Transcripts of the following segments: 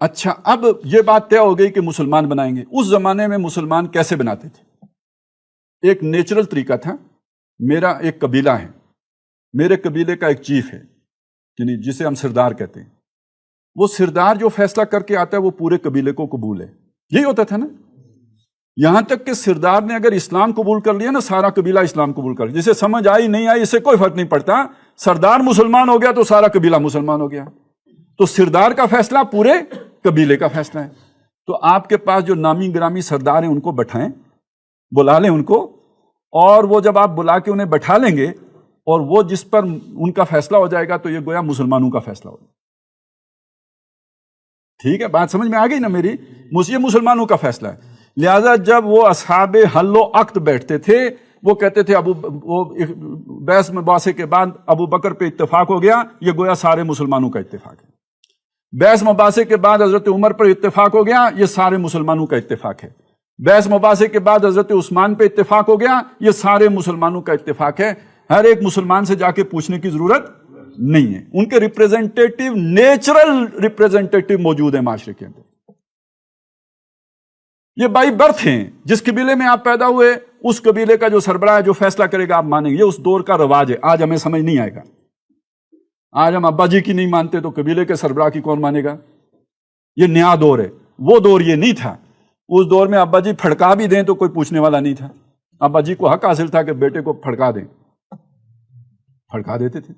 اچھا، اب یہ بات طے ہو گئی کہ مسلمان بنائیں گے. اس زمانے میں مسلمان کیسے بناتے تھے؟ ایک نیچرل طریقہ تھا. میرا ایک قبیلہ ہے، میرے قبیلے کا ایک چیف ہے، یعنی جسے ہم سردار کہتے ہیں. وہ سردار جو فیصلہ کر کے آتا ہے وہ پورے قبیلے کو قبول ہے. یہی ہوتا تھا نا. یہاں تک کہ سردار نے اگر اسلام قبول کر لیا نا، سارا قبیلہ اسلام قبول کر لیا. جسے سمجھ آئی نہیں آئی اس سے کوئی فرق نہیں پڑتا، سردار مسلمان ہو گیا تو سارا قبیلہ مسلمان ہو گیا. تو سردار کا فیصلہ پورے قبیلے کا فیصلہ ہے. تو آپ کے پاس جو نامی گرامی سردار ہیں ان کو بٹھائیں، بلا لیں ان کو، اور وہ جب آپ بلا کے انہیں بٹھا لیں گے اور وہ جس پر ان کا فیصلہ ہو جائے گا تو یہ گویا مسلمانوں کا فیصلہ ہوگا. ٹھیک ہے، بات سمجھ میں آ گئی نا میری؟ یہ مسلمانوں کا فیصلہ ہے. لہذا جب وہ اصحاب حل و عقد بیٹھتے تھے وہ کہتے تھے بیعت مباحثے کے بعد ابو بکر پہ اتفاق ہو گیا، یہ گویا سارے مسلمانوں کا اتفاق ہے. بیعت مباحثے کے بعد حضرت عمر پر اتفاق ہو گیا، یہ سارے مسلمانوں کا اتفاق ہے. بیعت مباحثے کے بعد حضرت عثمان پہ اتفاق ہو گیا، یہ سارے مسلمانوں کا اتفاق ہے. ہر ایک مسلمان سے جا کے پوچھنے کی ضرورت نہیں ہے. ان کے ریپریزنٹیٹیو، نیچرل ریپریزنٹیٹیو موجود ہیں معاشرے کے اندر. یہ بائی برتھ ہیں. جس قبیلے میں آپ پیدا ہوئے اس قبیلے کا جو سربراہ جو فیصلہ کرے گا آپ مانیں گے. یہ اس دور کا رواج ہے. آج ہمیں سمجھ نہیں آئے گا. آج ہم ابا جی کی نہیں مانتے تو قبیلے کے سربراہ کی کون مانے گا؟ یہ نیا دور ہے. وہ دور یہ نہیں تھا. اس دور میں ابا جی پھڑکا بھی دیں تو کوئی پوچھنے والا نہیں تھا. ابا جی کو حق حاصل تھا کہ بیٹے کو پھڑکا دیں، پھڑکا دیتے تھے.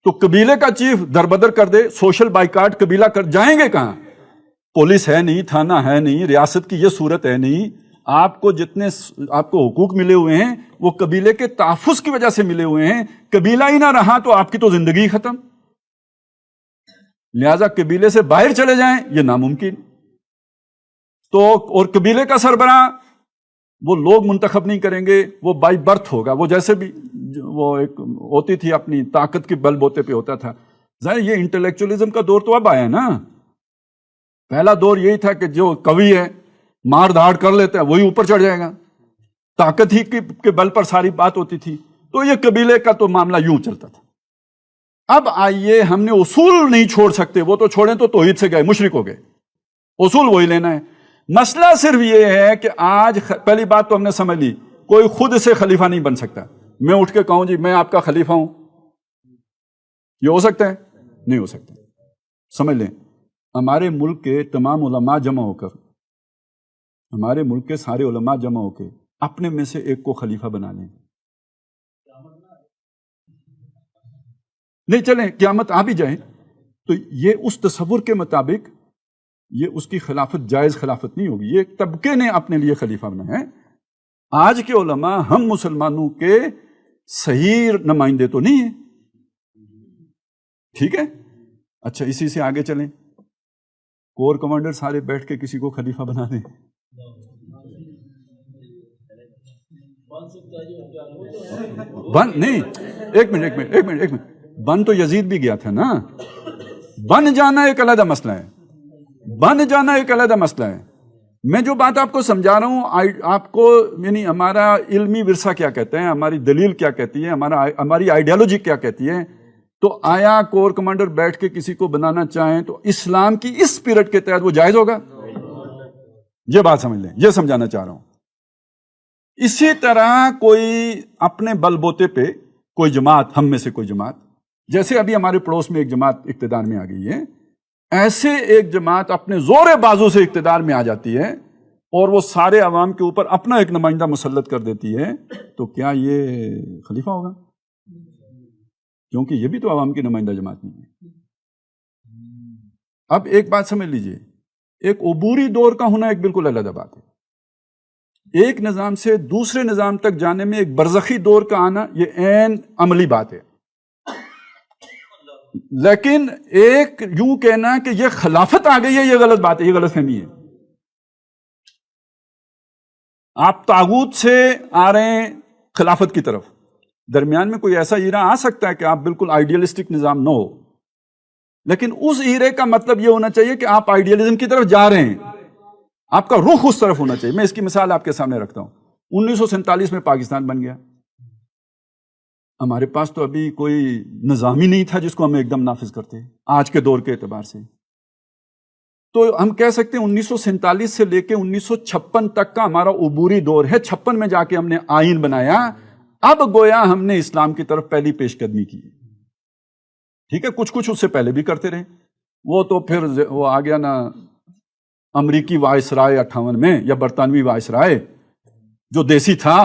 تو قبیلے کا چیف دربدر کر دے، سوشل بائیکاٹ، قبیلہ کر جائیں گے کہاں؟ پولیس ہے نہیں، تھانہ ہے نہیں، ریاست کی یہ صورت ہے نہیں. آپ کو جتنے آپ کو حقوق ملے ہوئے ہیں وہ قبیلے کے تحفظ کی وجہ سے ملے ہوئے ہیں. قبیلہ ہی نہ رہا تو آپ کی تو زندگی ختم. لہذا قبیلے سے باہر چلے جائیں یہ ناممکن. تو اور قبیلے کا سربراہ وہ لوگ منتخب نہیں کریں گے، وہ بائی برتھ ہوگا. وہ جیسے بھی وہ ایک ہوتی تھی اپنی طاقت کے بل بوتے پہ ہوتا تھا. ظاہر یہ انٹلیکچولیزم کا دور تو اب آیا نا. پہلا دور یہی تھا کہ جو قوی ہے مار دھاڑ کر لیتا ہے وہی اوپر چڑھ جائے گا. طاقت ہی کے بل پر ساری بات ہوتی تھی. تو یہ قبیلے کا تو معاملہ یوں چلتا تھا. اب آئیے، ہم نے اصول نہیں چھوڑ سکتے. وہ تو چھوڑیں تو توحید سے گئے، مشرک ہو گئے. اصول وہی لینا ہے. مسئلہ صرف یہ ہے کہ آج پہلی بات تو ہم نے سمجھ لی، کوئی خود سے خلیفہ نہیں بن سکتا. میں اٹھ کے کہوں جی میں آپ کا خلیفہ ہوں، یہ ہو سکتا ہے؟ نہیں ہو سکتا. سمجھ لیں، ہمارے ملک کے تمام علماء جمع ہو کر، ہمارے ملک کے سارے علماء جمع ہو کے اپنے میں سے ایک کو خلیفہ بنا لیں. نہیں چلیں قیامت آ بھی جائے تو یہ اس تصور کے مطابق یہ اس کی خلافت جائز خلافت نہیں ہوگی. یہ ایک طبقے نے اپنے لیے خلیفہ بنایا ہے. آج کے علماء ہم مسلمانوں کے صحیح نمائندے تو نہیں ہیں. ٹھیک ہے، اچھا اسی سے آگے چلیں. کور کمانڈر سارے بیٹھ کے کسی کو خلیفہ بنا دیں. بن نہیں، ایک منٹ بن تو یزید بھی گیا تھا نا. بن جانا ایک علیحدہ مسئلہ ہے. بن جانا ایک علیحدہ مسئلہ ہے. میں جو بات آپ کو سمجھا رہا ہوں آپ کو، یعنی ہمارا علمی ورثہ کیا کہتا ہے، ہماری دلیل کیا کہتی ہے، ہماری آئیڈیالوجی کیا کہتی ہے. تو آیا کور کمانڈر بیٹھ کے کسی کو بنانا چاہیں تو اسلام کی اس پیریڈ کے تحت وہ جائز ہوگا؟ یہ بات سمجھ لیں، یہ سمجھانا چاہ رہا ہوں. اسی طرح کوئی اپنے بل بوتے پہ کوئی جماعت، ہم میں سے کوئی جماعت، جیسے ابھی ہمارے پڑوس میں ایک جماعت اقتدار میں آ گئی ہے، ایسے ایک جماعت اپنے زور بازو سے اقتدار میں آ جاتی ہے اور وہ سارے عوام کے اوپر اپنا ایک نمائندہ مسلط کر دیتی ہے، تو کیا یہ خلیفہ ہوگا؟ کیونکہ یہ بھی تو عوام کی نمائندہ جماعت نہیں ہے. اب ایک بات سمجھ لیجئے، ایک عبوری دور کا ہونا ایک بالکل علیحدہ بات ہے. ایک نظام سے دوسرے نظام تک جانے میں ایک برزخی دور کا آنا یہ عین عملی بات ہے. لیکن ایک یوں کہنا کہ یہ خلافت آ گئی ہے یہ غلط بات ہے، یہ غلط فہمی ہے. آپ طاغوت سے آ رہے ہیں خلافت کی طرف. درمیان میں کوئی ایسا ایرا آ سکتا ہے کہ آپ بالکل آئیڈیلسٹک نظام نہ ہو، لیکن اس ایرے کا مطلب یہ ہونا چاہیے کہ آپ آئیڈیلزم کی طرف جا رہے ہیں، آپ کا رخ اس طرف ہونا چاہیے. میں اس کی مثال آپ کے سامنے رکھتا ہوں. 1947 میں پاکستان بن گیا. ہمارے پاس تو ابھی کوئی نظام ہی نہیں تھا جس کو ہم ایک دم نافذ کرتے آج کے دور کے اعتبار سے. تو ہم کہہ سکتے ہیں 1947 سے لے کے 1956 تک کا ہمارا عبوری دور ہے. 56 میں جا کے ہم نے آئین بنایا. اب گویا ہم نے اسلام کی طرف پہلی پیش قدمی کی. ٹھیک ہے, کچھ اس سے پہلے بھی کرتے رہے. وہ تو پھر وہ آ گیا نا امریکی وائسرائے 58 میں, یا برطانوی وائسرائے جو دیسی تھا,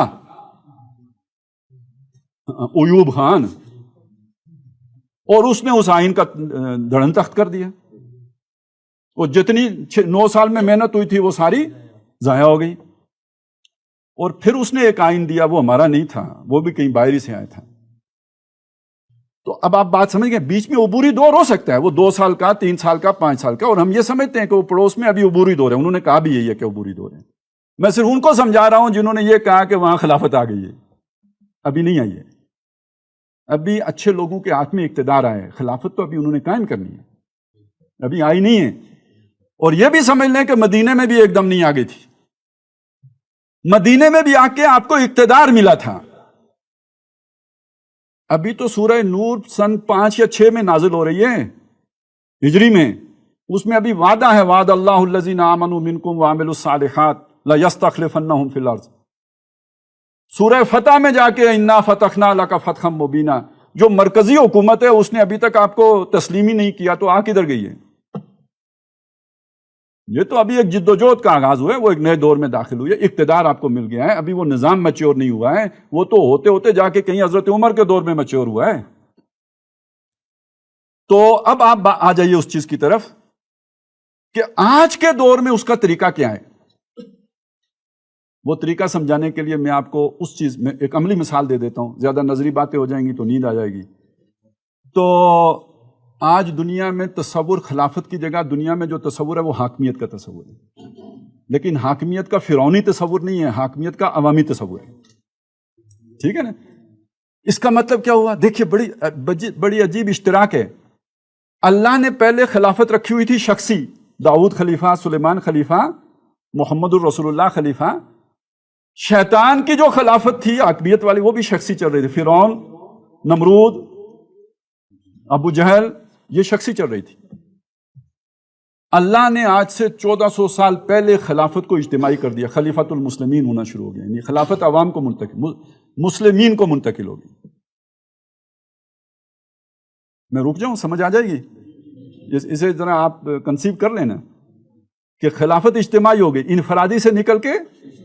ایوب خان, اور اس نے اس آئین کا دھڑن تخت کر دیا. وہ جتنی 9 سال میں محنت ہوئی تھی وہ ساری ضائع ہو گئی. اور پھر اس نے ایک آئین دیا, وہ ہمارا نہیں تھا, وہ بھی کہیں باہری سے آیا تھا. تو اب آپ بات سمجھ گئے, بیچ میں عبوری دور ہو سکتا ہے, وہ 2 سال کا, 3 سال کا, 5 سال کا, اور ہم یہ سمجھتے ہیں کہ وہ پڑوس میں ابھی عبوری دور ہے. انہوں نے کہا بھی یہی ہے کہ عبوری دور ہے. میں صرف ان کو سمجھا رہا ہوں جنہوں نے یہ کہا کہ وہاں خلافت آ گئی ہے. ابھی نہیں آئی ہے. ابھی اچھے لوگوں کے ہاتھ میں اقتدار آیا ہے, خلافت تو ابھی انہوں نے قائم کرنی ہے, ابھی آئی نہیں ہے. اور یہ بھی سمجھ لیں کہ مدینے میں بھی ایک دم نہیں آ گئی تھی. مدینے میں بھی آ کے آپ کو اقتدار ملا تھا. ابھی تو سورہ نور سن 5 یا 6 میں نازل ہو رہی ہے ہجری میں. اس میں ابھی وعدہ ہے, وعد اللہ الذین آمنوا منکم وعملوا الصالحات لیستخلفنہم فی الارض. سورہ فتح میں جا کے انا فتحنا لک فتحا مبینا, جو مرکزی حکومت ہے اس نے ابھی تک آپ کو تسلیم ہی نہیں کیا, تو آ کدھر گئی ہے؟ یہ تو ابھی ایک جد و جہد کا آغاز ہوا ہے, وہ ایک نئے دور میں داخل ہوئی ہے, اقتدار آپ کو مل گیا ہے, ابھی وہ نظام میچور نہیں ہوا ہے, وہ تو ہوتے ہوتے جا کے کہیں حضرت عمر کے دور میں میچور ہوا ہے. تو اب آپ آ جائیے اس چیز کی طرف کہ آج کے دور میں اس کا طریقہ کیا ہے. وہ طریقہ سمجھانے کے لیے میں آپ کو اس چیز میں ایک عملی مثال دے دیتا ہوں. زیادہ نظری باتیں ہو جائیں گی تو نیند آ جائے گی. تو آج دنیا میں تصور خلافت کی جگہ دنیا میں جو تصور ہے وہ حاکمیت کا تصور ہے. لیکن حاکمیت کا فرعونی تصور نہیں ہے, حاکمیت کا عوامی تصور ہے. ٹھیک ہے نا. اس کا مطلب کیا ہوا؟ دیکھیے بڑی عجیب اشتراک ہے. اللہ نے پہلے خلافت رکھی ہوئی تھی شخصی, داؤد خلیفہ, سلیمان خلیفہ, محمد الرسول اللہ خلیفہ. شیطان کی جو خلافت تھی حاکمیت والی وہ بھی شخصی چل رہی تھی. فرعون, نمرود, ابو جہل, یہ شخصی چل رہی تھی. اللہ نے آج سے 1400 سال پہلے خلافت کو اجتماعی کر دیا. خلیفۃ المسلمین ہونا شروع ہو گیا, یعنی خلافت عوام کو مسلمین کو منتقل ہو گئی. میں رک جاؤں, سمجھ آ جائے گی؟ اسے ذرا آپ کنسیو کر لینا کہ خلافت اجتماعی ہو گئی, انفرادی سے نکل کے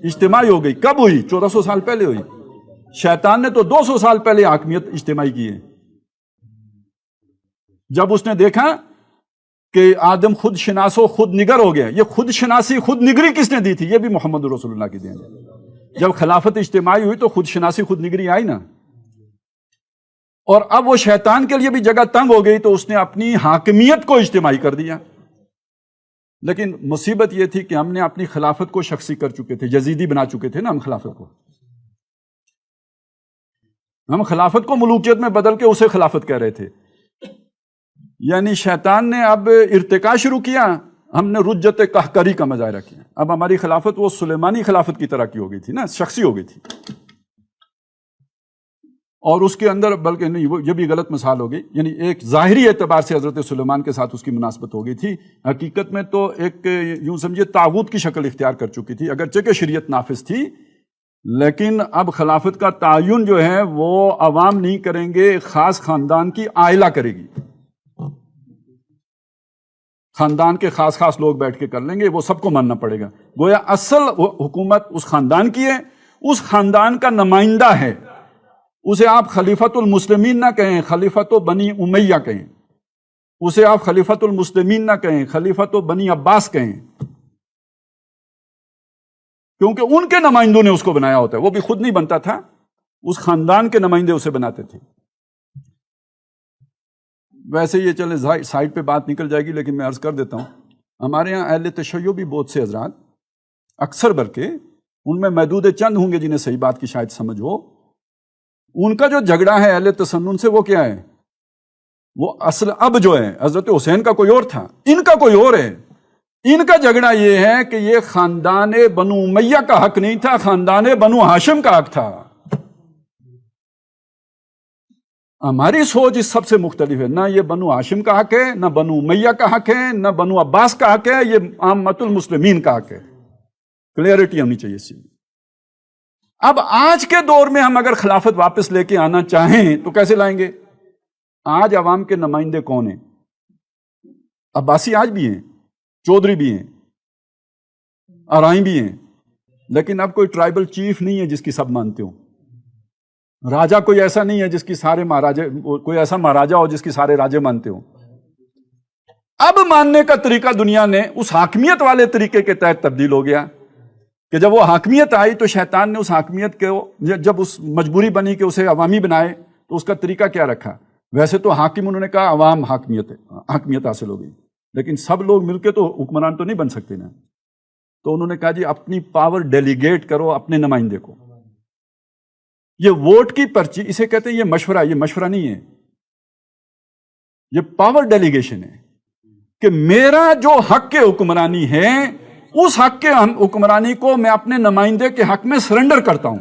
اجتماعی ہو گئی. کب ہوئی؟ 1400 سال پہلے ہوئی. شیطان نے تو 200 سال پہلے حاکمیت اجتماعی کی ہے. جب اس نے دیکھا کہ آدم خود شناس و خود نگر ہو گیا. یہ خود شناسی, خود نگری کس نے دی تھی؟ یہ بھی محمد رسول اللہ کی دین ہے. جب خلافت اجتماعی ہوئی تو خود شناسی, خود نگری آئی نا. اور اب وہ شیطان کے لیے بھی جگہ تنگ ہو گئی تو اس نے اپنی حاکمیت کو اجتماعی کر دیا. لیکن مصیبت یہ تھی کہ ہم نے اپنی خلافت کو شخصی کر چکے تھے, یزیدی بنا چکے تھے نا ہم خلافت کو. ہم خلافت کو ملوکیت میں بدل کے اسے خلافت کہہ رہے تھے. یعنی شیطان نے اب ارتقا شروع کیا, ہم نے رجت قہقری کا مظاہرہ کیا. اب ہماری خلافت وہ سلیمانی خلافت کی طرح کی ہو گئی تھی نا, شخصی ہو گئی تھی. اور اس کے اندر بلکہ نہیں, یہ بھی غلط مثال ہو گئی. یعنی ایک ظاہری اعتبار سے حضرت سلیمان کے ساتھ اس کی مناسبت ہو گئی تھی, حقیقت میں تو ایک یوں سمجھے طاغوت کی شکل اختیار کر چکی تھی, اگرچہ کہ شریعت نافذ تھی. لیکن اب خلافت کا تعین جو ہے وہ عوام نہیں کریں گے, خاص خاندان کی عائلہ کرے گی. خاندان کے خاص لوگ بیٹھ کے کر لیں گے, وہ سب کو ماننا پڑے گا. گویا اصل حکومت اس خاندان کی ہے, اس خاندان کا نمائندہ ہے. اسے آپ خلیفۃ المسلمین نہ کہیں, خلیفۃ بنی امیہ کہیں. اسے آپ خلیفۃ المسلمین نہ کہیں, خلیفۃ بنی عباس کہیں, کیونکہ ان کے نمائندوں نے اس کو بنایا ہوتا ہے. وہ بھی خود نہیں بنتا تھا, اس خاندان کے نمائندے اسے بناتے تھے. ویسے یہ چلے سائٹ پہ بات نکل جائے گی, لیکن میں عرض کر دیتا ہوں, ہمارے یہاں اہل تشیع بھی بہت سے حضرات, اکثر بلکہ ان میں محدود چند ہوں گے جنہیں صحیح بات کی شاید سمجھ ہو, ان کا جو جھگڑا ہے اہل تسنن سے وہ کیا ہے؟ وہ اصل اب جو ہے حضرت حسین کا کوئی اور تھا, ان کا کوئی اور ہے. ان کا جھگڑا یہ ہے کہ یہ خاندان بنو امیہ کا حق نہیں تھا, خاندان بنو ہاشم کا حق تھا. ہماری سوچ اس سب سے مختلف ہے. نہ یہ بنو ہاشم کا حق ہے، نہ بنو امیہ کا حق ہے، نہ بنو عباس کا حق ہے، یہ عامۃ المسلمین کا حق ہے. کلیئرٹی ہونی چاہیے اس چیز. اب آج کے دور میں ہم اگر خلافت واپس لے کے آنا چاہیں تو کیسے لائیں گے؟ آج عوام کے نمائندے کون ہیں؟ عباسی آج بھی ہیں، چودھری بھی ہیں، آرائی بھی ہیں، لیکن اب کوئی ٹرائبل چیف نہیں ہے جس کی سب مانتے ہوں. راجہ کوئی ایسا نہیں ہے جس کی سارے مہاراجے، کوئی ایسا مہاراجا ہو جس کی سارے راجے مانتے ہوں. اب ماننے کا طریقہ دنیا نے اس حاکمیت والے طریقے کے تحت تبدیل ہو گیا کہ جب وہ حاکمیت آئی تو شیطان نے اس حاکمیت کو، جب اس مجبوری بنی کہ اسے عوامی بنائے، تو اس کا طریقہ کیا رکھا؟ ویسے تو حاکم انہوں نے کہا عوام حاکمیت حاصل ہو گئی، لیکن سب لوگ مل کے تو حکمران تو نہیں بن سکتے نا. تو انہوں نے کہا جی اپنی پاور ڈیلیگیٹ کرو اپنے نمائندے کو. یہ ووٹ کی پرچی، اسے کہتے ہیں یہ مشورہ نہیں ہے، یہ پاور ڈیلیگیشن ہے کہ میرا جو حق کے حکمرانی ہے اس حق کے حکمرانی کو میں اپنے نمائندے کے حق میں سرنڈر کرتا ہوں.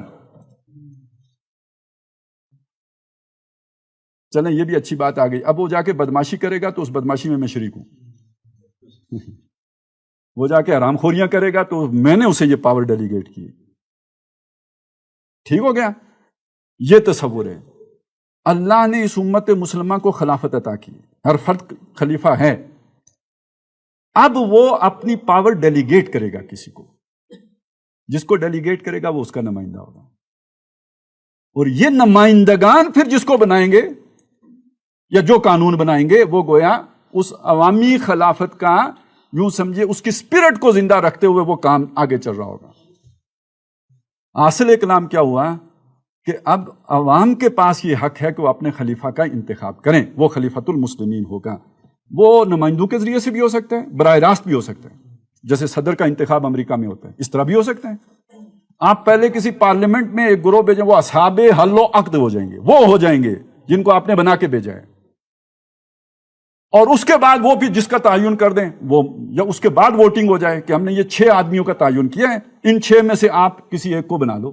چلیں یہ بھی اچھی بات آ گئی. اب وہ جا کے بدماشی کرے گا تو اس بدماشی میں شریک ہوں. وہ جا کے حرام خوریاں کرے گا تو میں نے اسے یہ پاور ڈیلیگیٹ کی. ٹھیک ہو گیا؟ یہ تصور ہے. اللہ نے اس امت مسلمہ کو خلافت عطا کی، ہر فرد خلیفہ ہے. اب وہ اپنی پاور ڈیلیگیٹ کرے گا کسی کو، جس کو ڈیلیگیٹ کرے گا وہ اس کا نمائندہ ہوگا. اور یہ نمائندگان پھر جس کو بنائیں گے یا جو قانون بنائیں گے وہ گویا اس عوامی خلافت کا، یوں سمجھے اس کی اسپرٹ کو زندہ رکھتے ہوئے وہ کام آگے چل رہا ہوگا. حاصل کلام کیا ہوا کہ اب عوام کے پاس یہ حق ہے کہ وہ اپنے خلیفہ کا انتخاب کریں. وہ خلیفۃ المسلمین ہوگا. وہ نمائندوں کے ذریعے سے بھی ہو سکتا ہے، براہ راست بھی ہو سکتا ہے، جیسے صدر کا انتخاب امریکہ میں ہوتا ہے، اس طرح بھی ہو سکتا ہے. آپ پہلے کسی پارلیمنٹ میں ایک گروہ بھیجیں، وہ اصحاب حل و عقد ہو جائیں گے، وہ ہو جائیں گے جن کو آپ نے بنا کے بھیجا ہے. اور اس کے بعد وہ بھی جس کا تعین کر دیں، وہ یا اس کے بعد ووٹنگ ہو جائے کہ ہم نے یہ 6 آدمیوں کا تعین کیا ہے، ان 6 میں سے آپ کسی ایک کو بنا لو.